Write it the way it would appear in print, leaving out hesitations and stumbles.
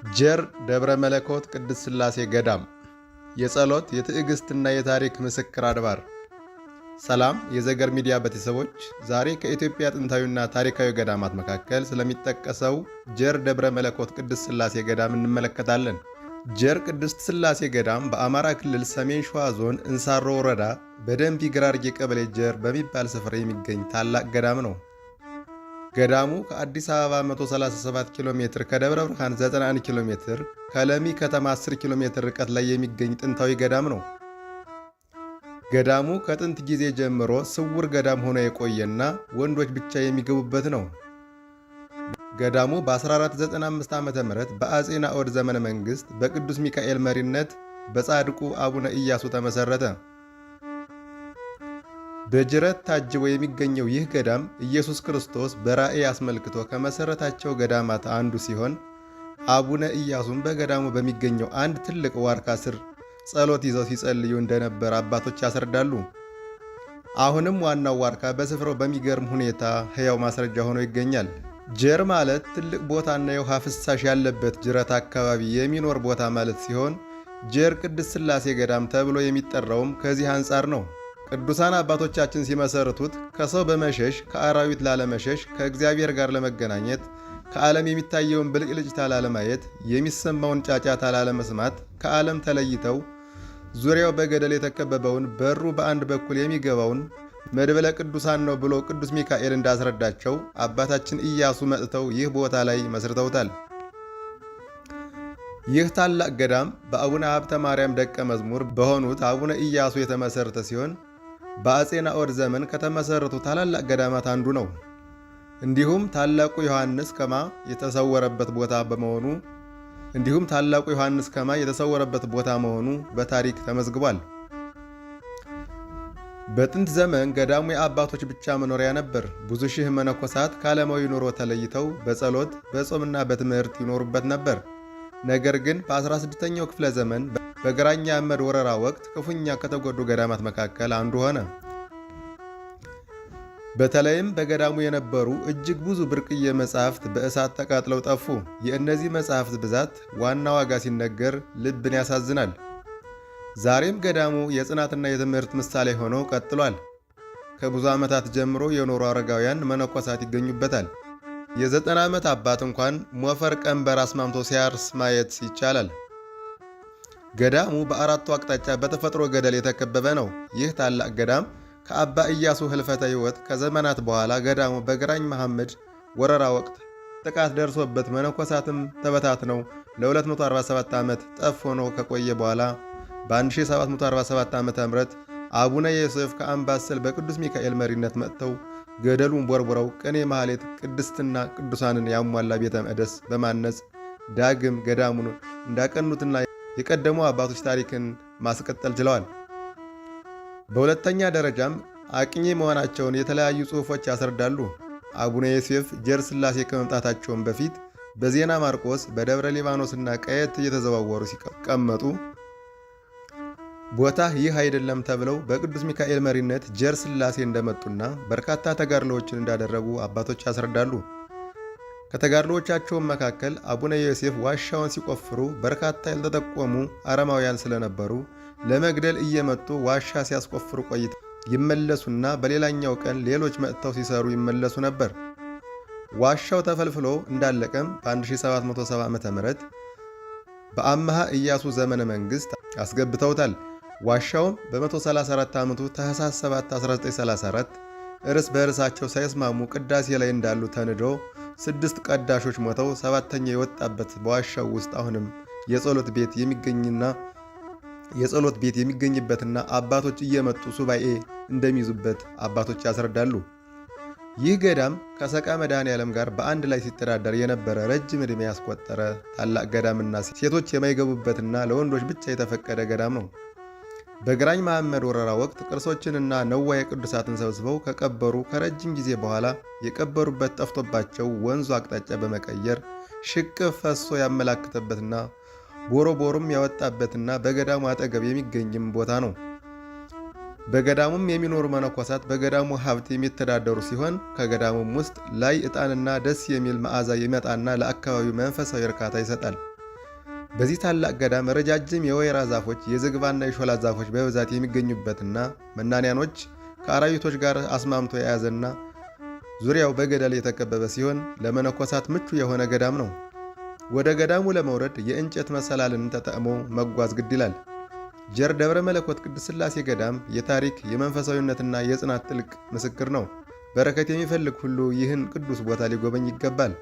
ጀር ደብረ መለኮት ቅድስት ሥላሴ ገዳም የጸሎት የትዕግስትና የታሪክ ምስክር አድባር። ሰላም የዘገር ሚዲያ ቤተሰቦች፣ ዛሬ ከኢትዮጵያ ጥንታዊና ታሪካዊ ገዳማት መካከል ስለሚጠቀሰው ጀር ደብረ መለኮት ቅድስት ሥላሴ ገዳም እንመለከታለን። ጀር ቅድስት ሥላሴ ገዳም በአማራ ክልል ሰሜን ሸዋ ዞን እንሳሮ ወረዳ በደንቢ ግራርጌ ቀበሌ ጀር በሚባል ስፍራ የሚገኝ ታላቅ ገዳም ነው። ገዳሙ ከአዲስ አበባ 137 ኪሎ ሜትር፣ ከደብረ ብርሃን 91 ኪሎ ሜትር፣ ከለሚ ከተማ 10 ኪሎ ሜትር ርቀት ላይ የሚገኝ ጥንታዊ ገዳም ነው። ገዳሙ ከጥንት ጊዜ ጀምሮ ስውር ገዳም ሆኖ የቆየና ወንዶች ብቻ የሚገቡበት ነው። ገዳሙ በ1495 ዓ.ም በአጼ ናኦድ ዘመነ መንግሥት በቅዱስ ሚካኤል መሪነት በጻድቁ አቡነ ኢያሱ ተመሠረተ። በጅረት ታጅቦ የሚገኘው ይህ ገዳም ኢየሱስ ክርስቶስ በራእይ አስመልክቶ ከመሠረታቸው ገዳማት አንዱ ሲሆን አቡነ ኢያሱም በገዳሙ በሚገኘው አንድ ትልቅ ዋርካ ስር ጸሎት ይዘው ሲጸልዩ እንደነበር አባቶች ያስረዳሉ። አሁንም ዋናው ዋርካ በስፍራው በሚገርም ሁኔታ ሕያው ማስረጃ ሆኖ ይገኛል። ጀር ማለት ትልቅ ቦታና የውሃ ፍሳሽ ያለበት ጅረት አካባቢ የሚኖር ቦታ ማለት ሲሆን ጀር ቅድስት ሥላሴ ገዳም ተብሎ የሚጠራውም ከዚህ አንጻር ነው። ቅዱሳን አባቶቻችን ሲመሰርቱት ከሰው በመሸሽ ከአራዊት ላለመሸሽ፣ ከእግዚአብሔር ጋር ለመገናኘት፣ ከዓለም የሚታየውን ብልጭልጭታ ላለማየት፣ የሚሰማውን ጫጫታ ላለመስማት፣ ከዓለም ተለይተው ዙሪያው በገደል የተከበበውን በሩ በአንድ በኩል የሚገባውን መድበለ ቅዱሳን ነው ብሎ ቅዱስ ሚካኤል እንዳስረዳቸው አባታችን ኢያሱ መጥተው ይህ ቦታ ላይ መስርተውታል። ይህ ታላቅ ገዳም በአቡነ ሀብተ ማርያም ደቀ መዝሙር በሆኑት አቡነ ኢያሱ የተመሠረተ ሲሆን በአጼ ናኦድ ዘመን ከተመሠረቱ ታላላቅ ገዳማት አንዱ ነው። እንዲሁም ታላቁ ዮሐንስ ከማ የተሰወረበት ቦታ መሆኑ በታሪክ ተመዝግቧል። በጥንት ዘመን ገዳሙ የአባቶች ብቻ መኖሪያ ነበር። ብዙ ሺህ መነኮሳት ከዓለማዊ ኑሮ ተለይተው በጸሎት በጾምና በትምህርት ይኖሩበት ነበር። ነገር ግን በ16ኛው ክፍለ ዘመን በግራኝ አህመድ ወረራ ወቅት ክፉኛ ከተጎዱ ገዳማት መካከል አንዱ ሆነ። በተለይም በገዳሙ የነበሩ እጅግ ብዙ ብርቅዬ መጻሕፍት በእሳት ተቃጥለው ጠፉ። የእነዚህ መጻሕፍት ብዛት ዋና ዋጋ ሲነገር ልብን ያሳዝናል። ዛሬም ገዳሙ የጽናትና የትምህርት ምሳሌ ሆኖ ቀጥሏል። ከብዙ ዓመታት ጀምሮ የኖሩ አረጋውያን መነኮሳት ይገኙበታል። የ90 ዓመት አባት እንኳን ሞፈር ቀንበር አስማምቶ ሲያርስ ማየት ይቻላል። ገዳሙ በአራቱ አቅጣጫ በተፈጥሮ ገደል የተከበበ ነው። ይህ ታላቅ ገዳም ከአባ ኢያሱ ህልፈተ ሕይወት ከዘመናት በኋላ ገዳሙ በግራኝ መሐመድ ወረራ ወቅት ጥቃት ደርሶበት መነኮሳትም ተበታትነው ለ247 ዓመት ጠፍ ሆኖ ከቆየ በኋላ በ1747 ዓ.ም አቡነ ዮሴፍ ከአምባሰል በቅዱስ ሚካኤል መሪነት መጥተው ገደሉን ቦርቡረው ቅኔ ማህሌት፣ ቅድስትና ቅዱሳንን ያሟላ ቤተ መቅደስ በማነጽ ዳግም ገዳሙን እንዳቀኑትና የቀደሙ አባቶች ታሪክን ማስቀጠል ችለዋል። በሁለተኛ ደረጃም አቅኚ መሆናቸውን የተለያዩ ጽሑፎች ያስረዳሉ። አቡነ ዮሴፍ ጀር ሥላሴ ከመምጣታቸውን በፊት በዜና ማርቆስ በደብረ ሊባኖስና ቀየት እየተዘዋወሩ ሲቀመጡ ቦታ ይህ አይደለም ተብለው በቅዱስ ሚካኤል መሪነት ጀር ሥላሴ እንደመጡና በርካታ ተጋድሎዎችን እንዳደረጉ አባቶች ያስረዳሉ። ከተጋድሎዎቻቸውም መካከል አቡነ ዮሴፍ ዋሻውን ሲቆፍሩ በርካታ ያልተጠቆሙ አረማውያን ስለነበሩ ለመግደል እየመጡ ዋሻ ሲያስቆፍሩ ቆይተው ይመለሱና በሌላኛው ቀን ሌሎች መጥተው ሲሰሩ ይመለሱ ነበር። ዋሻው ተፈልፍሎ እንዳለቀም በ1770 ዓ.ም በአምሃ ኢያሱ ዘመነ መንግሥት አስገብተውታል። ዋሻውም በ134 ዓመቱ ታኅሳስ 7 1934 እርስ በእርሳቸው ሳይስማሙ ቅዳሴ ላይ እንዳሉ ተንዶ 6 ቀዳሾች ሞተው 7ተኛ የወጣበት በዋሻው ውስጥ አሁንም የጸሎት ቤት የሚገኝበትና አባቶች እየመጡ ሱባኤ እንደሚይዙበት አባቶች ያስረዳሉ። ይህ ገዳም ከሰቃ መድኃኔዓለም ጋር በአንድ ላይ ሲተዳደር የነበረ ረጅም ዕድሜ ያስቆጠረ ታላቅ ገዳምና ሴቶች የማይገቡበትና ለወንዶች ብቻ የተፈቀደ ገዳም ነው። በግራኝ መሐመድ ወረራ ወቅት ቅርሶችንና ነዋየ ቅዱሳትን ሰብስበው ከቀበሩ ከረጅም ጊዜ በኋላ የቀበሩበት ጠፍቶባቸው ወንዙ አቅጣጫ በመቀየር ሽቅብ ፈሶ ያመላክተበትና ቦሮቦሩም ያወጣበትና በገዳሙ አጠገብ የሚገኝም ቦታ ነው። በገዳሙም የሚኖሩ መነኮሳት በገዳሙ ሀብት የሚተዳደሩ ሲሆን ከገዳሙም ውስጥ ላይ ዕጣንና ደስ የሚል መዓዛ ይመጣና ለአካባቢው መንፈሳዊ እርካታ ይሰጣል። በዚህ ታላቅ ገዳም ረጃጅም የወይራ ዛፎች፣ የዝግባና የሾላ ዛፎች በብዛት የሚገኙበትና መናንያኖች ከአራዊቶች ጋር አስማምቶ የያዘና ዙሪያው በገደል የተከበበ ሲሆን ለመነኮሳት ምቹ የሆነ ገዳም ነው። ወደ ገዳሙ ለመውረድ የእንጨት መሰላልን ተጠቅሞ መጓዝ ግድ ይላል። ጀር ደብረ መለኮት ቅድስት ሥላሴ ገዳም የታሪክ የመንፈሳዊነትና የጽናት ጥልቅ ምስክር ነው። በረከት የሚፈልግ ሁሉ ይህን ቅዱስ ቦታ ሊጎበኝ ይገባል።